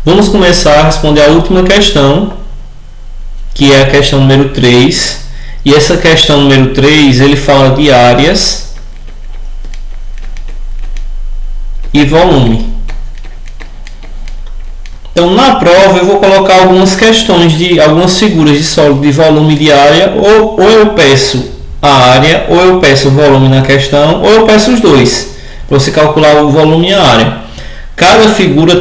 Vamos começar a responder a última questão, que é a questão número 3. E essa questão número 3, ele fala de áreas e volume. Então, na prova, eu vou colocar algumas questões de algumas figuras de sólido de volume e de área, ou eu peço a área, ou eu peço o volume na questão, ou eu peço os dois, para você calcular o volume e a área. Cada figura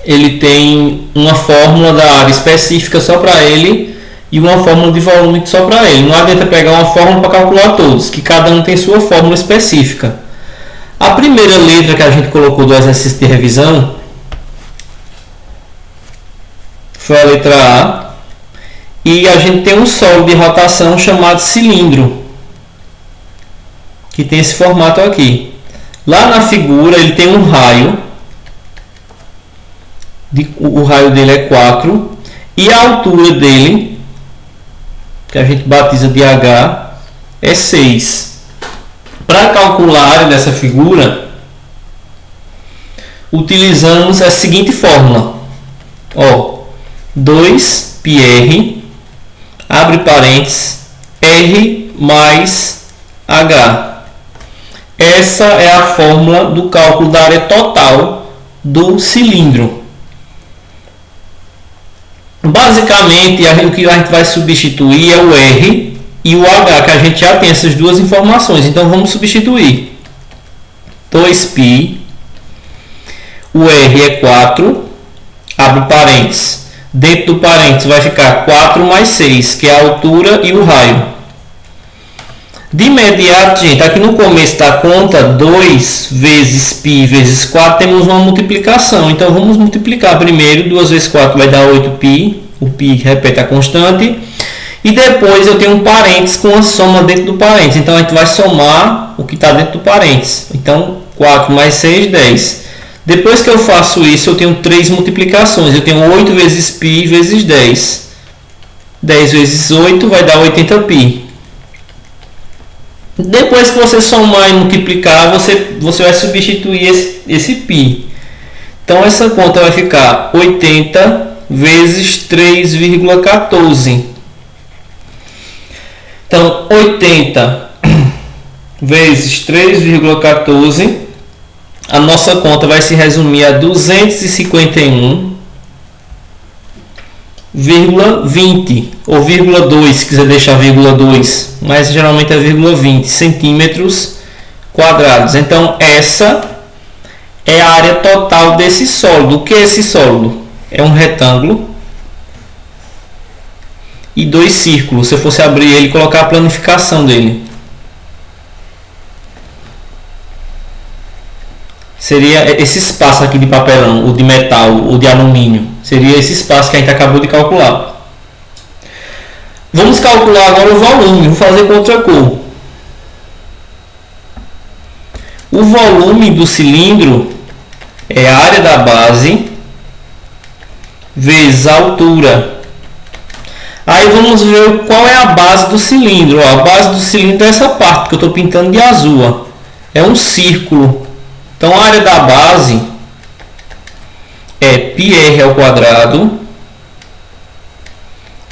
ele tem uma fórmula da área específica só para ele e uma fórmula de volume só para ele. Não adianta pegar uma fórmula para calcular todos, que cada um tem sua fórmula específica. A primeira letra que a gente colocou do exercício de revisão foi a letra A, e a gente tem um sólido de rotação chamado cilindro, que tem esse formato aqui. Lá na figura ele tem um raio, o raio dele é 4, e a altura dele, que a gente batiza de H, é 6. Para calcular a área dessa figura, utilizamos a seguinte fórmula. 2πr, abre parênteses, R mais H. Essa é a fórmula do cálculo da área total do cilindro. Basicamente, o que a gente vai substituir é o R e o H, que a gente já tem essas duas informações. Então, vamos substituir. 2π, o R é 4, abre parênteses. Dentro do parênteses vai ficar 4 mais 6, que é a altura e o raio. De imediato, gente, aqui no começo da conta, 2 vezes π vezes 4, temos uma multiplicação. Então, vamos multiplicar primeiro. 2 vezes 4 vai dar 8π. O π repete a constante. E depois eu tenho um parênteses com a soma dentro do parênteses. Então, a gente vai somar o que está dentro do parênteses. Então, 4 mais 6, 10. Depois que eu faço isso, eu tenho 3 multiplicações. Eu tenho 8 vezes π vezes 10. 10 vezes 8 vai dar 80π. Depois que você somar e multiplicar, você vai substituir esse π. Então, essa conta vai ficar 80 vezes 3,14. Então, 80 vezes 3,14, a nossa conta vai se resumir a 251,20 ou vírgula 2, se quiser deixar vírgula 2, mas geralmente é vírgula 20 centímetros quadrados. Então, essa é a área total desse sólido. O que é esse sólido? É um retângulo e 2 círculos. Se eu fosse abrir ele e colocar a planificação dele, seria esse espaço aqui de papelão, o de metal, o de alumínio. Seria esse espaço que a gente acabou de calcular. Vamos calcular agora o volume. Vou fazer com outra cor. O volume do cilindro é a área da base vezes a altura. Aí vamos ver qual é a base do cilindro. A base do cilindro é essa parte que eu estou pintando de azul. É um círculo. Então, a área da base é πr ao quadrado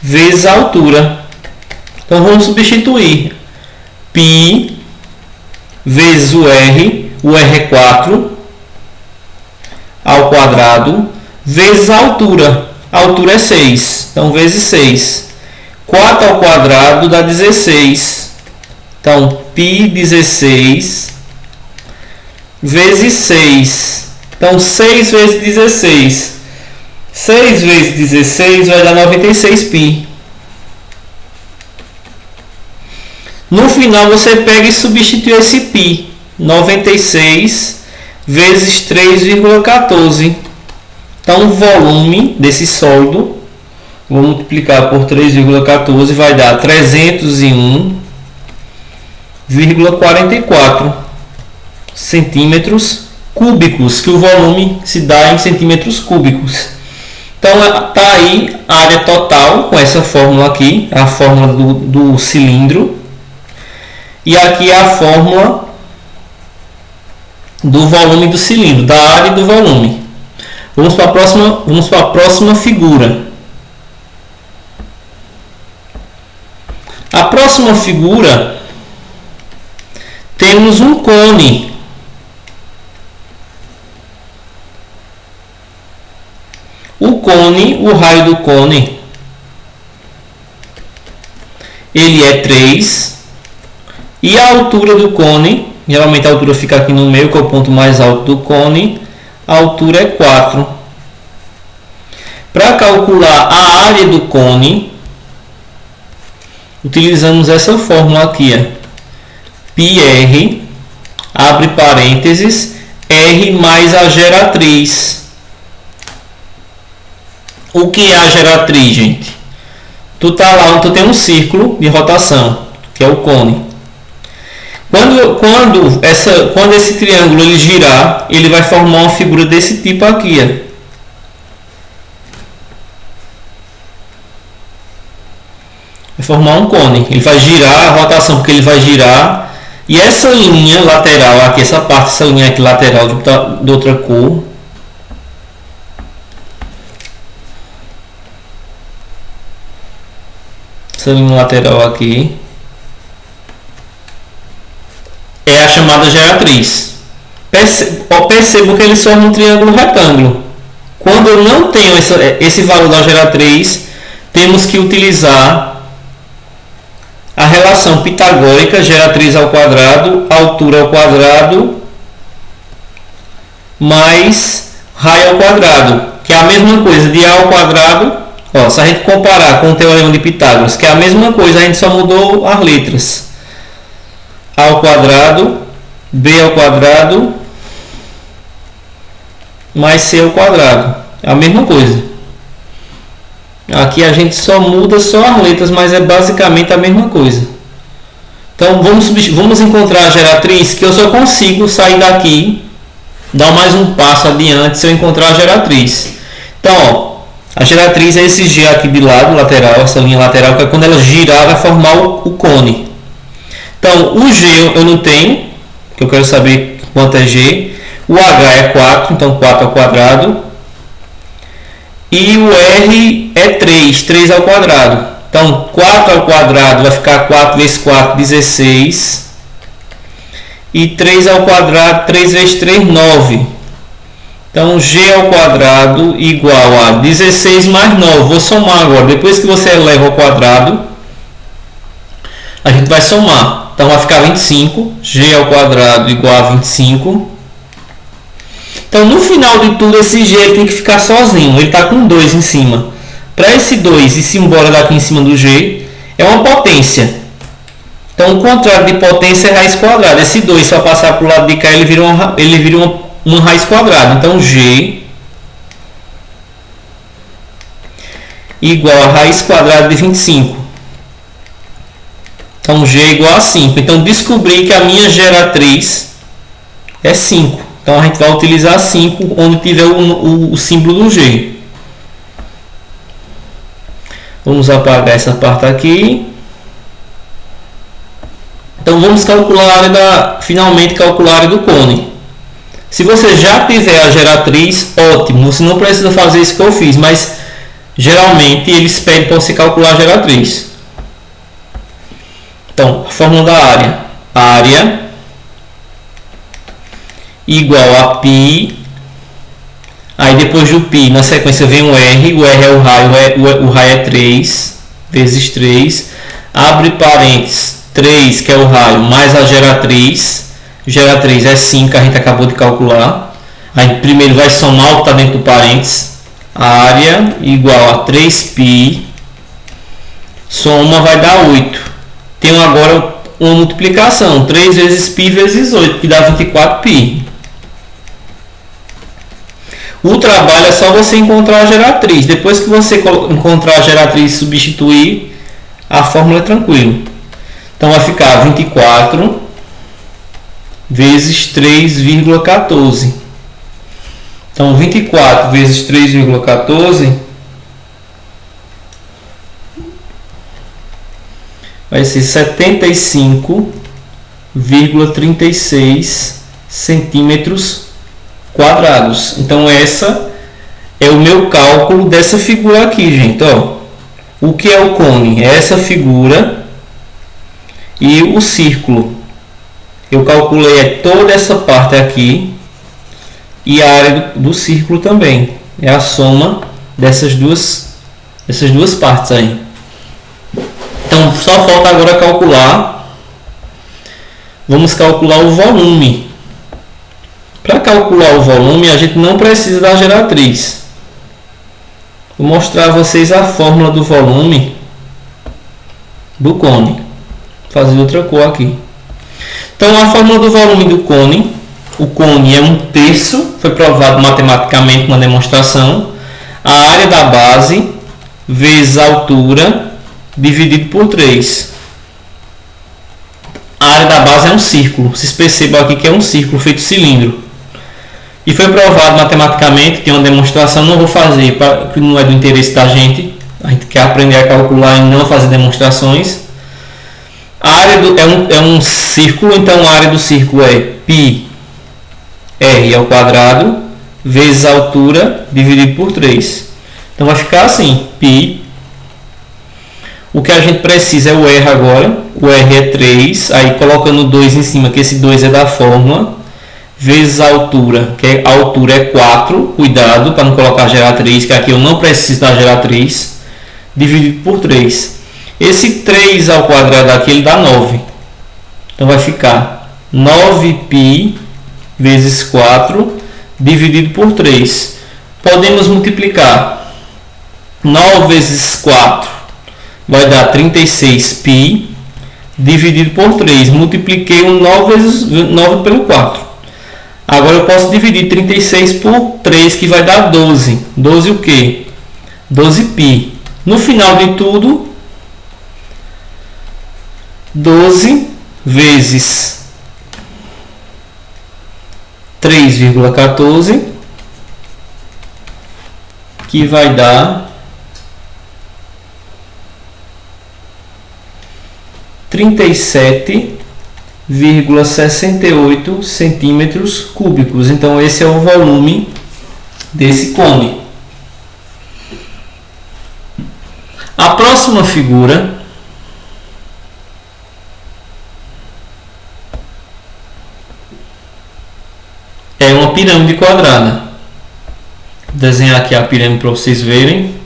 vezes a altura. Então, vamos substituir. π vezes o R é 4 ao quadrado, vezes a altura. A altura é 6, então vezes 6. 4 ao quadrado dá 16. Então, π 16 vezes 6. Então, 6 vezes 16. 6 vezes 16 vai dar 96π. No final, você pega e substitui esse π. 96 vezes 3,14. Então, o volume desse sólido, vou multiplicar por 3,14, vai dar 301,44 centímetros cúbicos, que o volume se dá em centímetros cúbicos. Então, está aí a área total com essa fórmula aqui, a fórmula do cilindro. E aqui é a fórmula do volume do cilindro, da área e do volume. Vamos para a próxima figura. A próxima figura temos um cone. O raio do cone, ele é 3 e a altura do cone, geralmente a altura fica aqui no meio, que é o ponto mais alto do cone, a altura é 4. Para calcular a área do cone, utilizamos essa fórmula aqui, πr, abre parênteses, r mais a geratriz. O que é a geratriz, gente? Tu tem um círculo de rotação, que é o cone. Quando esse triângulo ele girar, ele vai formar uma figura desse tipo aqui, Vai formar um cone. Ele vai girar a rotação, porque ele vai girar. E essa linha lateral aqui, essa linha aqui lateral de outra cor, essa linha lateral aqui é a chamada geratriz. Percebo que eles formam um triângulo retângulo. Quando eu não tenho esse valor da geratriz, temos que utilizar a relação pitagórica, geratriz ao quadrado, altura ao quadrado, mais raio ao quadrado, que é a mesma coisa de A ao quadrado. Se a gente comparar com o teorema de Pitágoras, que é a mesma coisa, a gente só mudou as letras. A ao quadrado, B ao quadrado, mais C ao quadrado. É a mesma coisa. Aqui a gente só muda só as letras, mas é basicamente a mesma coisa. Então vamos encontrar a geratriz, que eu só consigo sair daqui, dar mais um passo adiante se eu encontrar a geratriz. Então, a geratriz é esse G aqui de lado, lateral, essa linha lateral, que é quando ela girar vai formar o cone. Então, o G eu não tenho, que eu quero saber quanto é G. O H é 4, então 4 ao quadrado. E o R é 3 ao quadrado. Então, 4 ao quadrado vai ficar 4 vezes 4, 16. E 3 ao quadrado, 3 vezes 3, 9. Então, G ao quadrado igual a 16 mais 9. Vou somar agora. Depois que você eleva ao quadrado, a gente vai somar. Então, vai ficar 25. G ao quadrado igual a 25. Então, no final de tudo, esse G ele tem que ficar sozinho. Ele está com 2 em cima. Para esse 2 ir-se embora daqui em cima do G, é uma potência. Então, o contrário de potência é raiz quadrada. Esse 2, se eu passar para o lado de cá, ele vira uma raiz quadrada. Então, G igual a raiz quadrada de 25. Então, G é igual a 5. Então, descobri que a minha geratriz é 5. Então, a gente vai utilizar 5 onde tiver o símbolo do G. Vamos apagar essa parte aqui. Então, vamos calcular finalmente calcular a área do cone. Se você já tiver a geratriz, ótimo. Você não precisa fazer isso que eu fiz, mas geralmente eles pedem para você calcular a geratriz. Então, a fórmula da área. Área igual a π. Aí depois do π, na sequência vem o R. O R é o raio, o raio é 3 vezes 3. Abre parênteses, 3 que é o raio, mais a geratriz. Geratriz é 5, a gente acabou de calcular. Aí primeiro vai somar o que está dentro do parênteses. Área igual a 3π. Soma vai dar 8. Tem agora uma multiplicação. 3 vezes π vezes 8, que dá 24π. O trabalho é só você encontrar a geratriz. Depois que você encontrar a geratriz e substituir, a fórmula é tranquilo. Então vai ficar 24 vezes 3,14. Então 24 vezes 3,14 vai ser 75,36 centímetros quadrados. Então essa é o meu cálculo dessa figura aqui, gente. Ó. O que é o cone? É essa figura e o círculo. Eu calculei toda essa parte aqui e a área do círculo também. É a soma dessas duas partes aí. Então, só falta agora calcular. Vamos calcular o volume. Para calcular o volume, a gente não precisa da geratriz. Vou mostrar a vocês a fórmula do volume do cone. Vou fazer outra cor aqui. Então, a fórmula do volume do cone. O cone é 1/3, foi provado matematicamente uma demonstração. A área da base vezes a altura dividido por 3. A área da base é um círculo. Vocês percebam aqui que é um círculo feito cilindro. E foi provado matematicamente, tem uma demonstração, não vou fazer, porque não é do interesse da gente. A gente quer aprender a calcular e não fazer demonstrações. A área é um círculo, então a área do círculo é πr ao quadrado vezes a altura dividido por 3. Então vai ficar assim, π. O que a gente precisa é o r agora. O r é 3, aí colocando 2 em cima, que esse 2 é da fórmula, vezes a altura, que a altura é 4, cuidado para não colocar geratriz, que aqui eu não preciso da geratriz, dividido por 3. Esse 3 ao quadrado aqui ele dá 9. Então vai ficar 9π vezes 4 dividido por 3. Podemos multiplicar 9 vezes 4 vai dar 36π dividido por 3. Multipliquei o 9 vezes 9 pelo 4. Agora eu posso dividir 36 por 3, que vai dar 12. 12 o quê? 12π. No final de tudo, 12 vezes 3,14, que vai dar 37,68 centímetros cúbicos. Então esse é o volume desse cone. A próxima figura é uma pirâmide quadrada. Vou desenhar aqui a pirâmide para vocês verem.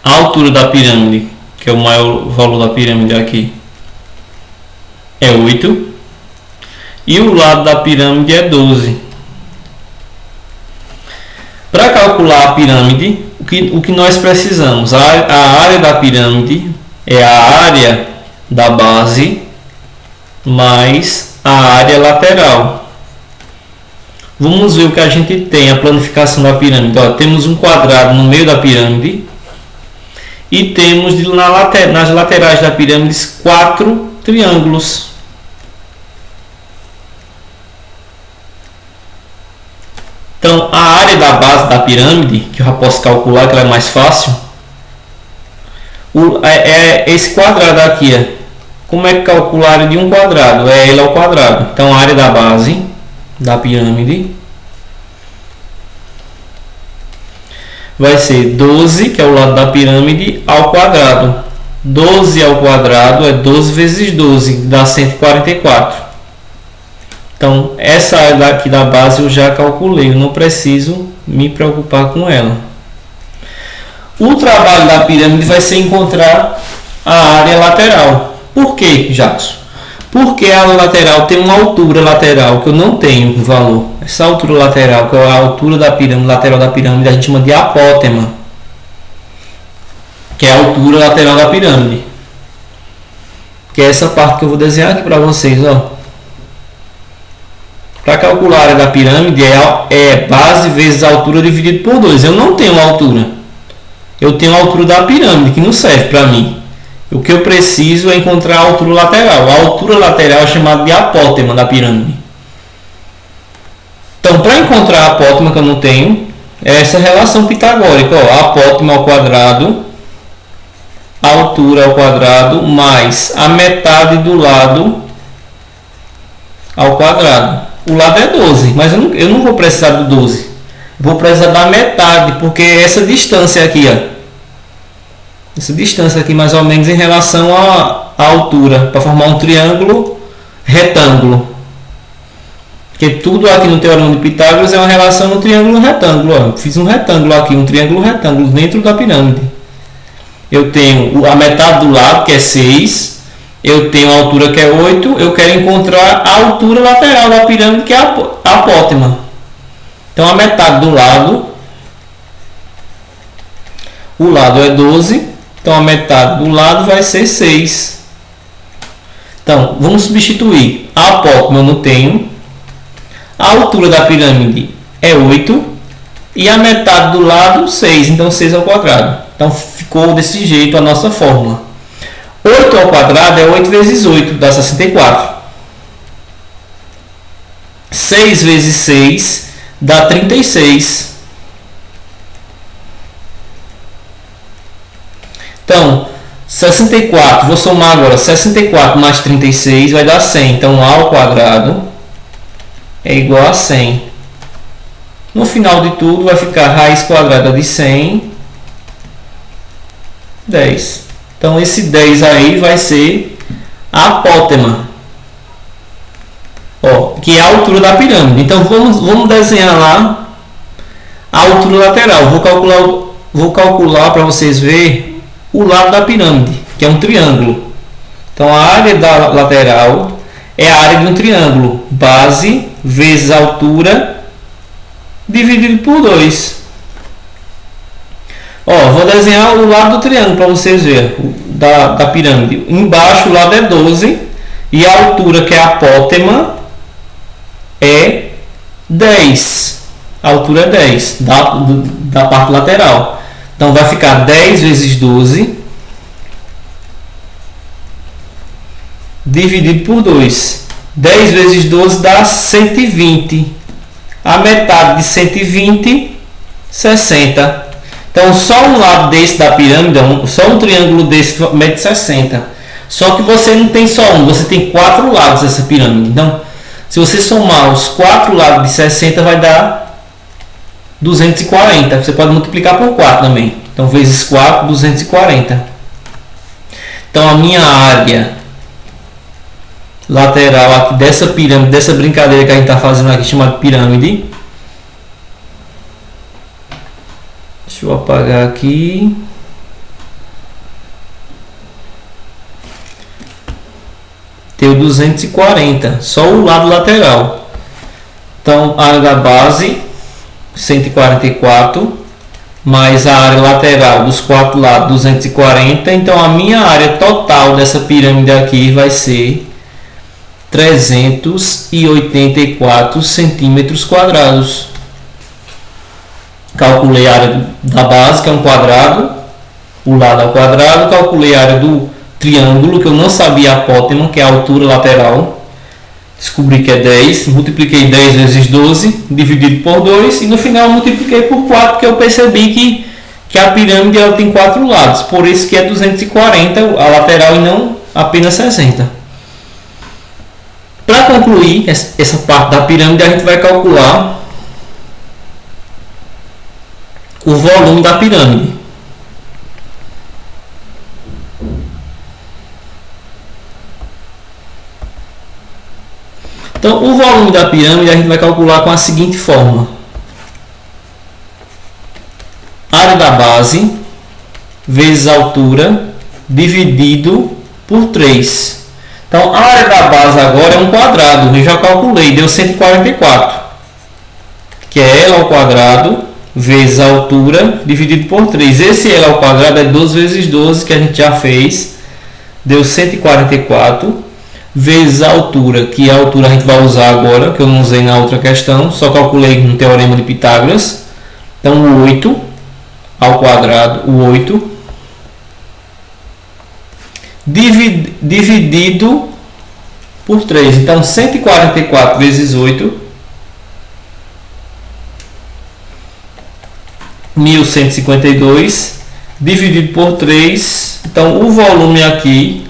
A altura da pirâmide, que é o maior valor da pirâmide aqui, é 8. E o lado da pirâmide é 12. Para calcular a pirâmide, o que nós precisamos? A área da pirâmide é a área da base mais a área lateral. Vamos ver o que a gente tem, a planificação da pirâmide. Ó, temos um quadrado no meio da pirâmide. E temos nas laterais da pirâmide 4 triângulos. Então, a área da base da pirâmide, que eu já posso calcular, que ela é mais fácil, é esse quadrado aqui. Ó. Como é que calcula a área de um quadrado? É ele ao quadrado. Então, a área da base da pirâmide vai ser 12, que é o lado da pirâmide, ao quadrado. 12 ao quadrado é 12 vezes 12, que dá 144. Então, essa área daqui da base eu já calculei, eu não preciso me preocupar com ela. O trabalho da pirâmide vai ser encontrar a área lateral. Por quê, Jackson? Porque a lateral tem uma altura lateral que eu não tenho valor. Essa altura lateral, que é a altura da pirâmide, lateral da pirâmide, a gente chama de apótema, que é a altura lateral da pirâmide. Que é essa parte que eu vou desenhar aqui para vocês. Para calcular a área da pirâmide é base vezes a altura dividido por 2. Eu não tenho altura. eu tenho a altura da pirâmide, que não serve para mim. O que eu preciso é encontrar a altura lateral. A altura lateral é chamada de apótema da pirâmide. Então, para encontrar a apótema, que eu não tenho, é essa relação pitagórica. Ó, apótema ao quadrado, a altura ao quadrado, mais a metade do lado ao quadrado. O lado é 12, mas eu não vou precisar do 12. Vou precisar da metade, porque essa distância aqui, ó, essa distância aqui mais ou menos em relação à altura, para formar um triângulo retângulo. Porque tudo aqui no Teorema de Pitágoras é uma relação no triângulo retângulo. Ó. Fiz um retângulo aqui, um triângulo retângulo dentro da pirâmide. Eu tenho a metade do lado, que é 6. Eu tenho a altura, que é 8. Eu quero encontrar a altura lateral da pirâmide, que é a apótema. Então, a metade do lado, o lado é 12. Então, a metade do lado vai ser 6. Então, vamos substituir. A apótema eu não tenho. A altura da pirâmide é 8. E a metade do lado, 6. Então, 6 ao quadrado. Então, ficou desse jeito a nossa fórmula. 8 ao quadrado é 8 vezes 8, dá 64. 6 vezes 6 dá 36. Então, 64, vou somar agora, 64 mais 36 vai dar 100. Então, a ao quadrado é igual a 100. No final de tudo, vai ficar raiz quadrada de 100, 10. Então, esse 10 aí vai ser a apótema, ó, que é a altura da pirâmide. Então, vamos desenhar lá a altura lateral. Vou calcular para vocês verem o lado da pirâmide, que é um triângulo. Então, a área da lateral é a área de um triângulo. Base vezes altura dividido por 2. Ó, vou desenhar o lado do triângulo para vocês verem, da pirâmide. Embaixo o lado é 12 e a altura, que é a apótema, é 10. A altura é 10 da parte lateral. Então, vai ficar 10 vezes 12 dividido por 2. 10 vezes 12 dá 120. A metade de 120, 60. Então, só um lado desse da pirâmide, só um triângulo desse mede 60. Só que você não tem só um, você tem 4 lados dessa pirâmide. Então, se você somar os 4 lados de 60, vai dar 240. Você pode multiplicar por 4 também. Então, vezes 4, 240. Então, a minha área lateral aqui dessa pirâmide, dessa brincadeira que a gente está fazendo aqui, chamada pirâmide. Deixa eu apagar aqui. Tem 240, só o lado lateral. Então, a área da base, 144, mais a área lateral dos 4 lados, 240. Então, a minha área total dessa pirâmide aqui vai ser 384 centímetros quadrados. Calculei a área da base, que é um quadrado, o lado ao quadrado. Calculei a área do triângulo, que eu não sabia a apótema, que é a altura lateral. Descobri que é 10. Multipliquei 10 vezes 12, dividido por 2. E no final multipliquei por 4, porque eu percebi que a pirâmide ela tem 4 lados. Por isso que é 240 a lateral e não apenas 60. Para concluir essa parte da pirâmide, a gente vai calcular o volume da pirâmide. Então, o volume da pirâmide a gente vai calcular com a seguinte fórmula: área da base vezes altura dividido por 3. Então, a área da base agora é um quadrado. Eu já calculei, deu 144, que é L ao quadrado vezes a altura dividido por 3. Esse L ao quadrado é 12 vezes 12, que a gente já fez. Deu 144 vezes a altura, que a altura a gente vai usar agora, que eu não usei na outra questão. Só calculei no Teorema de Pitágoras. Então, 8. ao quadrado, o 8, dividido por 3. Então, 144 vezes 8, 1152, dividido por 3. Então, o volume aqui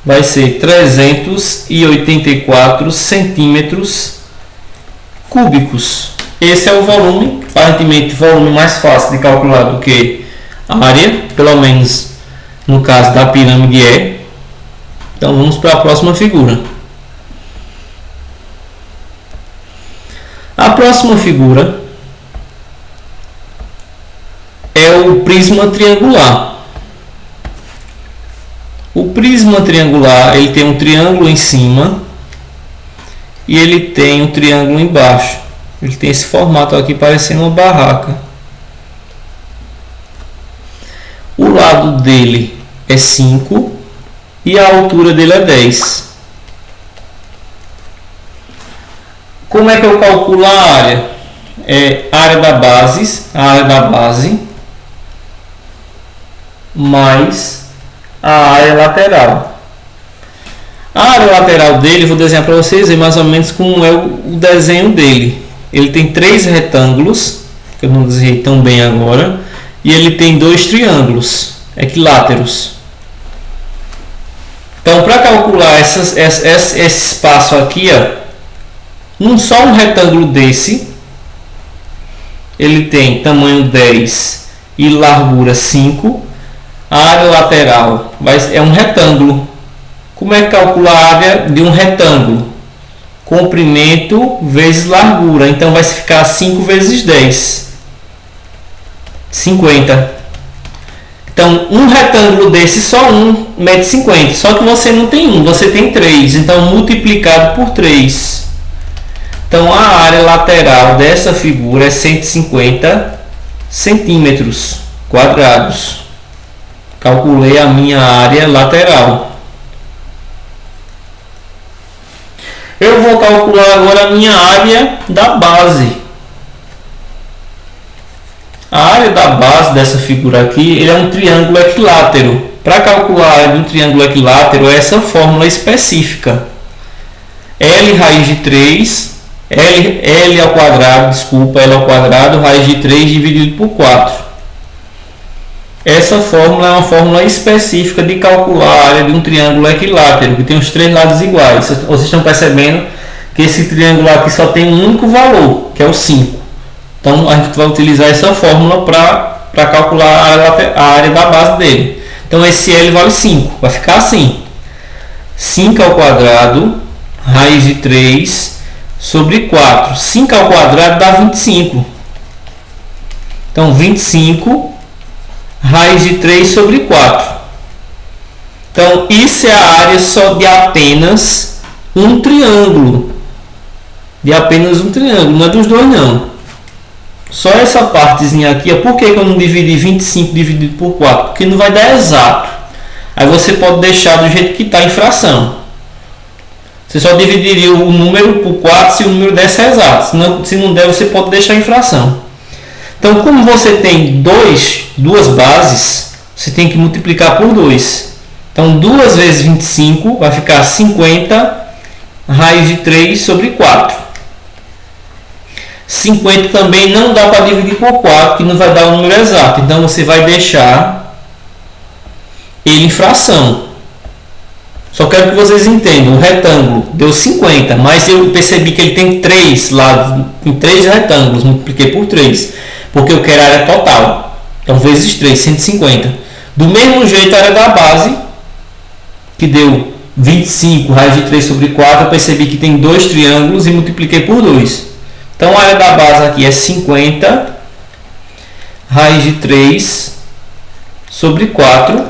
vai ser 384 centímetros cúbicos. Esse é o volume, aparentemente volume mais fácil de calcular do que a área, pelo menos no caso da pirâmide é. Então vamos para a próxima figura. A próxima figura é o prisma triangular. O prisma triangular, ele tem um triângulo em cima e ele tem um triângulo embaixo. Ele tem esse formato aqui parecendo uma barraca. O lado dele é 5 e a altura dele é 10. Como é que eu calculo a área? É a área da base mais a área lateral. A área lateral dele, vou desenhar para vocês ver mais ou menos como é o desenho dele. Ele tem 3 retângulos, que eu não desenhei tão bem agora, e ele tem 2 triângulos equiláteros. Então, para calcular esse espaço aqui, só um retângulo desse, ele tem tamanho 10 e largura 5. A área lateral é um retângulo. Como é que calcula a área de um retângulo? Comprimento vezes largura. Então vai ficar 5 vezes 10. 50. Então um retângulo desse, só um mede 50. Só que você não tem um, você tem 3. Então multiplicado por 3. Então a área lateral dessa figura é 150 centímetros quadrados. Calculei a minha área lateral. Eu vou calcular agora a minha área da base. A área da base dessa figura aqui, ele é um triângulo equilátero. Para calcular a área de um triângulo equilátero, é essa fórmula específica. L raiz de 3, L ao quadrado, raiz de 3 dividido por 4. Essa fórmula é uma fórmula específica de calcular a área de um triângulo equilátero, que tem os 3 lados iguais. Vocês estão percebendo que esse triângulo aqui só tem um único valor, que é o 5. Então, a gente vai utilizar essa fórmula para calcular a área da base dele. Então, esse L vale 5. Vai ficar assim. 5 ao quadrado, raiz de 3, sobre 4. 5 ao quadrado dá 25. Então, 25... raiz de 3 sobre 4. Então, isso é a área só de apenas um triângulo. De apenas um triângulo, não é dos dois não. Só essa partezinha aqui. Por que eu não dividi 25 dividido por 4? Porque não vai dar exato. Aí você pode deixar do jeito que está em fração. Você só dividiria o número por 4 se o número desse exato. Se não der, você pode deixar em fração. Então, como você tem duas bases, você tem que multiplicar por 2. Então, 2 vezes 25 vai ficar 50 raiz de 3 sobre 4. 50 também não dá para dividir por 4, que não vai dar o número exato. Então, você vai deixar ele em fração. Só quero que vocês entendam. O retângulo deu 50, mas eu percebi que ele tem 3 lados, em 3 retângulos. Multipliquei por 3. Porque eu quero a área total. Então, vezes 3, 150. Do mesmo jeito, a área da base, que deu 25 raiz de 3 sobre 4, eu percebi que tem 2 triângulos e multipliquei por 2. Então, a área da base aqui é 50 raiz de 3 sobre 4.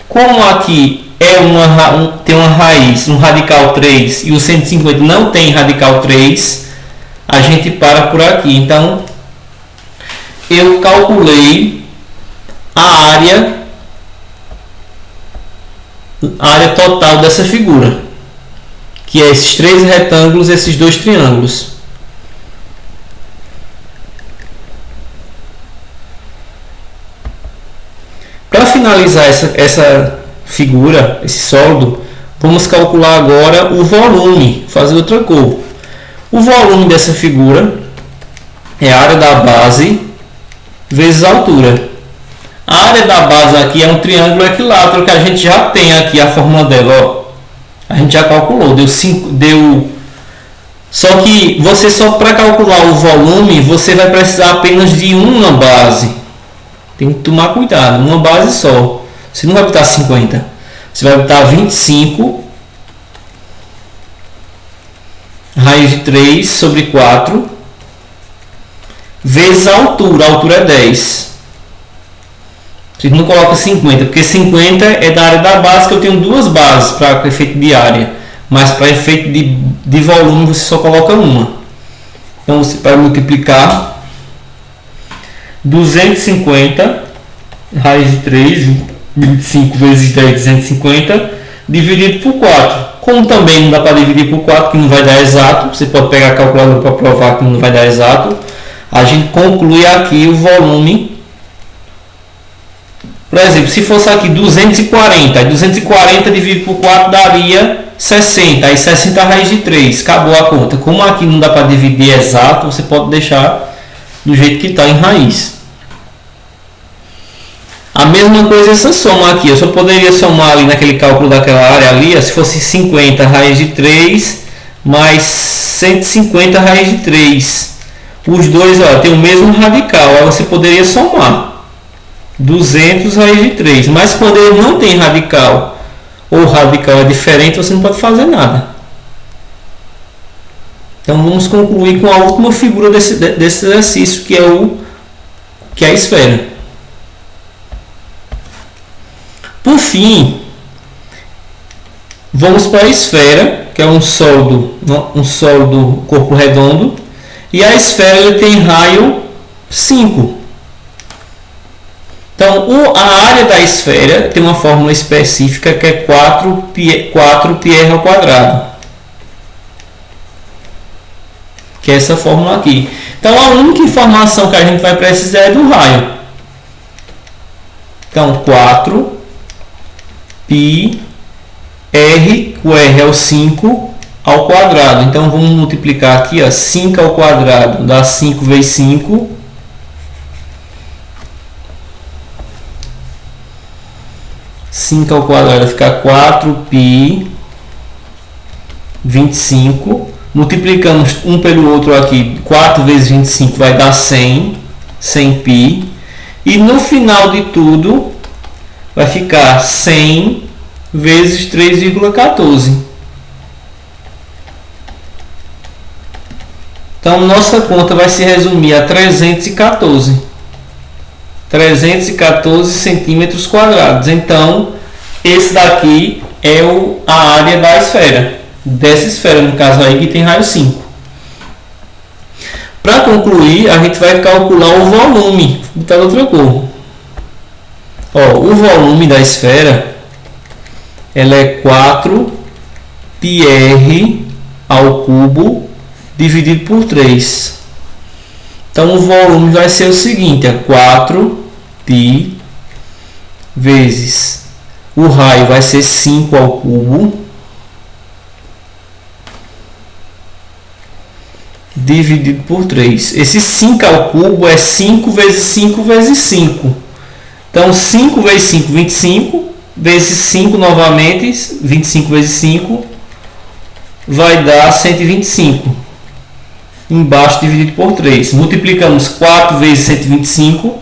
Como aqui tem uma raiz, um radical 3, e o 150 não tem radical 3, a gente para por aqui. Então, eu calculei a área total dessa figura, que é esses 3 retângulos, esses 2 triângulos. Para finalizar essa figura, esse sólido, vamos calcular agora o volume, fazer outra cor. O volume dessa figura é a área da base vezes a altura. A área da base aqui é um triângulo equilátero que a gente já tem aqui a fórmula dela, ó. A gente já calculou, só que você só para calcular o volume, você vai precisar apenas de uma base. Tem que tomar cuidado, uma base só. Você não vai botar 50. Você vai botar 25 raiz de 3 sobre 4 vezes a altura. A altura é 10. Você não coloca 50, porque 50 é da área da base, que eu tenho duas bases para efeito de área. Mas para efeito de volume você só coloca uma. Então você vai multiplicar 250 raiz de 3, 25 vezes 10, 250, dividido por 4. Como também não dá para dividir por 4, que não vai dar exato, você pode pegar a calculadora para provar que não vai dar exato, a gente conclui aqui o volume. Por exemplo, se fosse aqui 240, 240 dividido por 4 daria 60, aí 60 raiz de 3, acabou a conta. Como aqui não dá para dividir exato, você pode deixar do jeito que está em raiz. A mesma coisa essa soma aqui, eu só poderia somar ali naquele cálculo daquela área ali, se fosse 50 raiz de 3 mais 150 raiz de 3. Os dois tem o mesmo radical, aí você poderia somar 200 raiz de 3, mas quando ele não tem radical, ou o radical é diferente, você não pode fazer nada. Então vamos concluir com a última figura desse exercício, que é a esfera. Por fim, vamos para a esfera, que é um sólido corpo redondo, e a esfera ele tem raio 5. Então, a área da esfera tem uma fórmula específica que é 4 πr ao quadrado. Que é essa fórmula aqui. Então, a única informação que a gente vai precisar é do raio. Então, 4 πr, o r é o 5 ao quadrado. Então, vamos multiplicar aqui, 5 ao quadrado dá 5 vezes 5. 5 ao quadrado fica 4π 25. Multiplicamos um pelo outro aqui. 4 vezes 25 vai dar 100. 100π. E no final de tudo vai ficar 100 vezes 3,14. Então nossa conta vai se resumir a 314 centímetros quadrados. Então, esse daqui é a área da esfera. Dessa esfera, no caso aí, que tem raio 5. Para concluir, a gente vai calcular o volume. Vou botar outra cor. O volume da esfera ela é 4 πr ao cubo dividido por 3. Então, o volume vai ser o seguinte, 4π vezes o raio vai ser 5 ao cubo dividido por 3. Esse 5 ao cubo é 5 vezes 5 vezes 5. Então, 5 vezes 5, 25, vezes 5 novamente, 25 vezes 5, vai dar 125. Embaixo dividido por 3. Multiplicamos 4 vezes 125.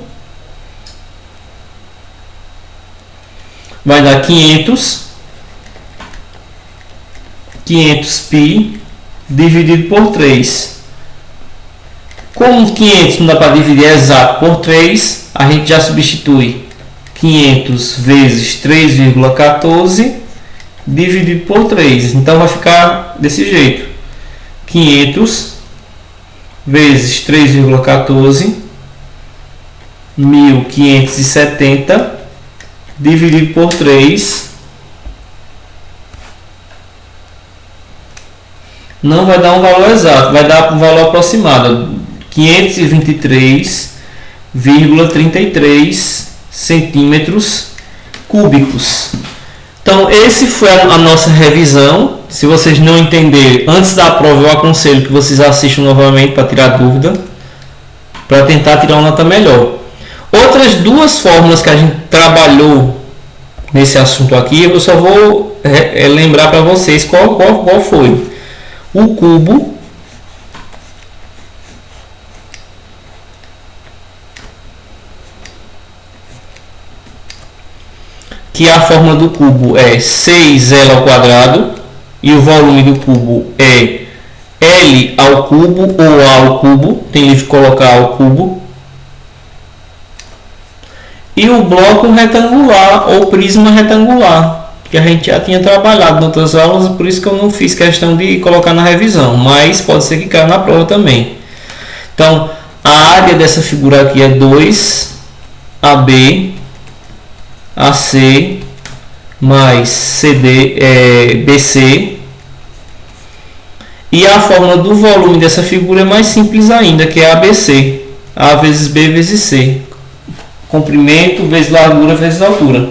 Vai dar 500. 500π dividido por 3. Como 500 não dá para dividir exato por 3, a gente já substitui 500 vezes 3,14 dividido por 3. Então vai ficar desse jeito. 500 vezes 3,14, 1.570, dividido por 3, não vai dar um valor exato, vai dar um valor aproximado, 523,33 centímetros cúbicos. Então, esse foi a nossa revisão. Se vocês não entenderem antes da prova, eu aconselho que vocês assistam novamente para tirar dúvida, para tentar tirar uma nota melhor. Outras duas fórmulas que a gente trabalhou nesse assunto aqui, eu só vou lembrar para vocês qual foi. O cubo, que a fórmula do cubo é 6L ao quadrado e o volume do cubo é L ao cubo ou A ao cubo, tem que colocar ao cubo. E o bloco retangular ou prisma retangular, que a gente já tinha trabalhado em outras aulas, por isso que eu não fiz questão de colocar na revisão, mas pode ser que caia na prova também. Então, a área dessa figura aqui é 2AB AC mais BC, e a fórmula do volume dessa figura é mais simples ainda, que é ABC, A vezes B vezes C, comprimento vezes largura vezes altura.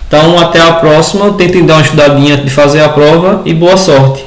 Então, até a próxima, tentem dar uma estudadinha de fazer a prova e boa sorte!